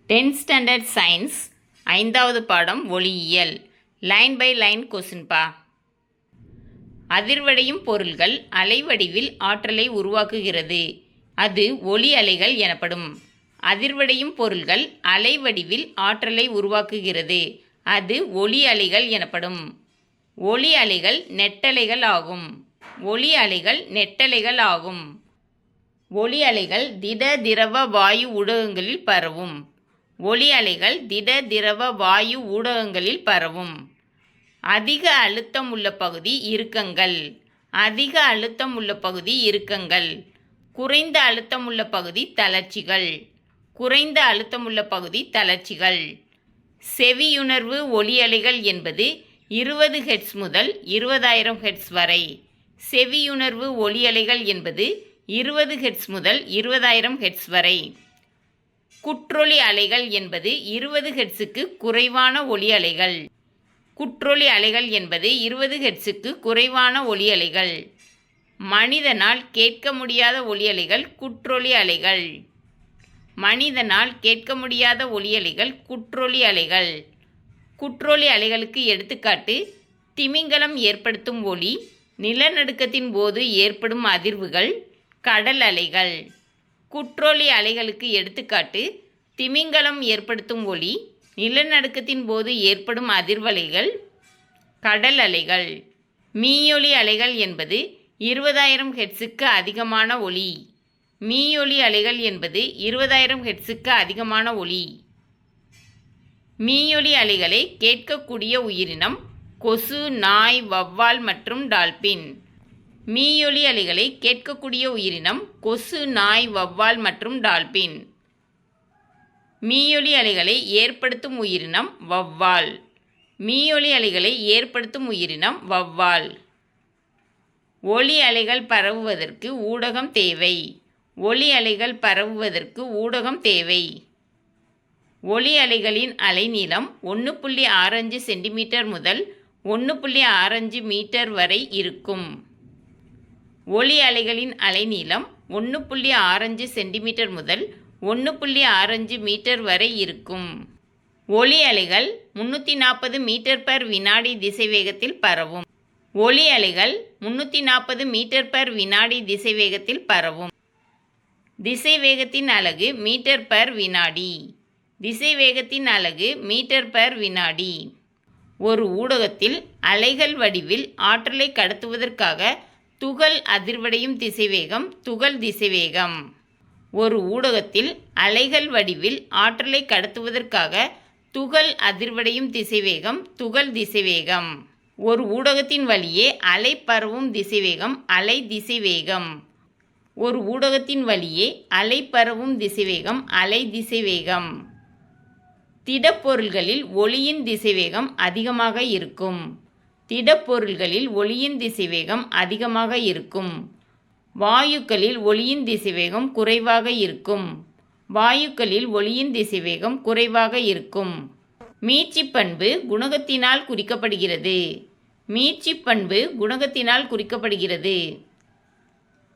10th standard science 5வது பாடம் ஒளியியல். லைன் பை லைன் கொஸ்டின்பா. அதிர்வடையும் பொருள்கள் அலைவடிவில் ஆற்றலை உருவாக்குகிறது. அது ஒளி அலைகள் எனப்படும். அதிர்வடையும் பொருள்கள் அலைவடிவில் ஆற்றலை உருவாக்குகிறது. அது ஒளி அலைகள் எனப்படும். ஒளி அலைகள் நெட்டலைகள் ஆகும். ஒளி அலைகள் நெட்டலைகள் ஆகும். ஒளி அலைகள் திட திரவ வாயு ஊடகங்களில் பரவும். ஒளி அலைகள் திட திரவ வாயு ஊடகங்களில் பரவும். அதிக அழுத்தம் உள்ள பகுதி இறுக்கங்கள். அதிக அழுத்தம் உள்ள பகுதி இறுக்கங்கள். குறைந்த அழுத்தம் உள்ள பகுதி தளர்ச்சிகள். குறைந்த அழுத்தம் உள்ள பகுதி தளர்ச்சிகள். செவியுணர்வு ஒளி அலைகள் என்பது 20 ஹெர்ட்ஸ் முதல் 20,000 ஹெர்ட்ஸ் வரை. செவியுணர்வு ஒளி அலைகள் என்பது 20 ஹெர்ட்ஸ் முதல் 20,000 ஹெர்ட்ஸ் வரை. குற்றொளி அலைகள் என்பது 20 ஹெர்ட்ஸுக்கு குறைவான ஒளி அலைகள். குற்றொளி அலைகள் என்பது 20 ஹெர்ட்ஸுக்கு குறைவான ஒளி அலைகள். மனிதனால் கேட்க முடியாத ஒளி அலைகள் குற்றொளி அலைகள். மனிதனால் கேட்க முடியாத ஒளி அலைகள் குற்றொளி அலைகள். குற்றொளி அலைகளுக்கு எடுத்துக்காட்டு திமிங்கலம் ஏற்படுத்தும் ஒளி, நிலநடுக்கத்தின் போது ஏற்படும் அதிர்வுகள், கடல் அலைகள். குற்றொளி அலைகளுக்கு எடுத்துக்காட்டு திமிங்கலம் ஏற்படுத்தும் ஒளி, நிலநடுக்கத்தின் போது ஏற்படும் அதிர்வலைகள், கடல் அலைகள். மீயொலி அலைகள் என்பது 20,000 ஹெர்ட்ஸுக்கு அதிகமான ஒளி. மீயொலி அலைகள் என்பது 20,000 ஹெர்ட்ஸுக்கு அதிகமான ஒளி. மீயொலி அலைகளை கேட்கக்கூடிய உயிரினம் கொசு, நாய், வௌவால் மற்றும் டால்பின். மீயொலி அலைகளை கேட்கக்கூடிய உயிரினம் கொசு, நாய், வௌவால் மற்றும் டால்பின். மீயொலி அலைகளை ஏற்படுத்தும் உயிரினம் வௌவால். மீயொலி அலைகளை ஏற்படுத்தும் உயிரினம் வௌவால். ஒளி அலைகள் பரவுவதற்கு ஊடகம் தேவை. ஒளி அலைகள் பரவுவதற்கு ஊடகம் தேவை. ஒளி அலைகளின் அலைநீளம் 1.65 சென்டிமீட்டர் முதல் 1.65 மீட்டர் வரை இருக்கும். ஒளி அலைகளின் அலைநீளம் 1.65 சென்டிமீட்டர் முதல் 1.65 மீட்டர் வரை இருக்கும். ஒளி அலைகள் 340 மீட்டர் பர் வினாடி திசைவேகத்தில் பரவும். ஒளி அலைகள் 340 மீட்டர் பர் வினாடி திசைவேகத்தில் பரவும். திசைவேகத்தின் அலகு மீட்டர் பர் வினாடி. திசைவேகத்தின் அலகு மீட்டர் பர் வினாடி. ஒரு ஊடகத்தில் அலைகள் வடிவில் ஆற்றலை கடத்துவதற்காக துகள் அதிர்வடையும் திசைவேகம் துகள் திசைவேகம். ஒரு ஊடகத்தில் அலைகள் வடிவில் ஆற்றலை கடத்துவதற்காக துகள் அதிர்வடையும் திசைவேகம் துகள் திசைவேகம். ஒரு ஊடகத்தின் வழியே அலை பரவும் திசைவேகம் அலை திசைவேகம். ஒரு ஊடகத்தின் வழியே அலை பரவும் திசைவேகம் அலை திசைவேகம். திடப்பொருள்களில் ஒளியின் திசைவேகம் அதிகமாக இருக்கும். திடப்பொருள்களில் ஒளியின் திசைவேகம் அதிகமாக இருக்கும். வாயுக்களில் ஒளியின் திசைவேகம் குறைவாக இருக்கும். வாயுக்களில் ஒளியின் திசைவேகம் குறைவாக இருக்கும். மீட்சி பண்பு குணகத்தினால் குறிக்கப்படுகிறது. மீட்சி பண்பு குணகத்தினால் குறிக்கப்படுகிறது.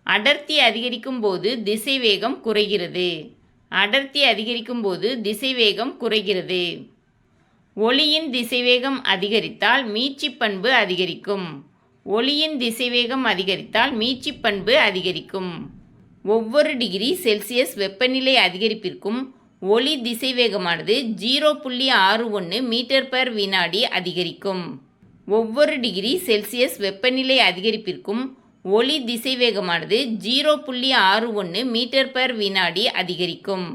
அடர்த்தி அதிகரிக்கும் போது திசைவேகம் குறைகிறது. அடர்த்தி அதிகரிக்கும் போது திசைவேகம் குறைகிறது. ஒளியின் திசைவேகம் அதிகரித்தால் மீட்சி பண்பு அதிகரிக்கும். ஒளியின் திசைவேகம் அதிகரித்தால் மீட்சி பண்பு அதிகரிக்கும். ஒவ்வொரு டிகிரி செல்சியஸ் வெப்பநிலை அதிகரிப்பிற்கும் ஒளி திசைவேகமானது 0.61 மீட்டர் பர் வினாடி அதிகரிக்கும். ஒவ்வொரு டிகிரி செல்சியஸ் வெப்பநிலை அதிகரிப்பிற்கும் ஒளி திசைவேகமானது 0.61 மீட்டர் பர் வினாடி அதிகரிக்கும்.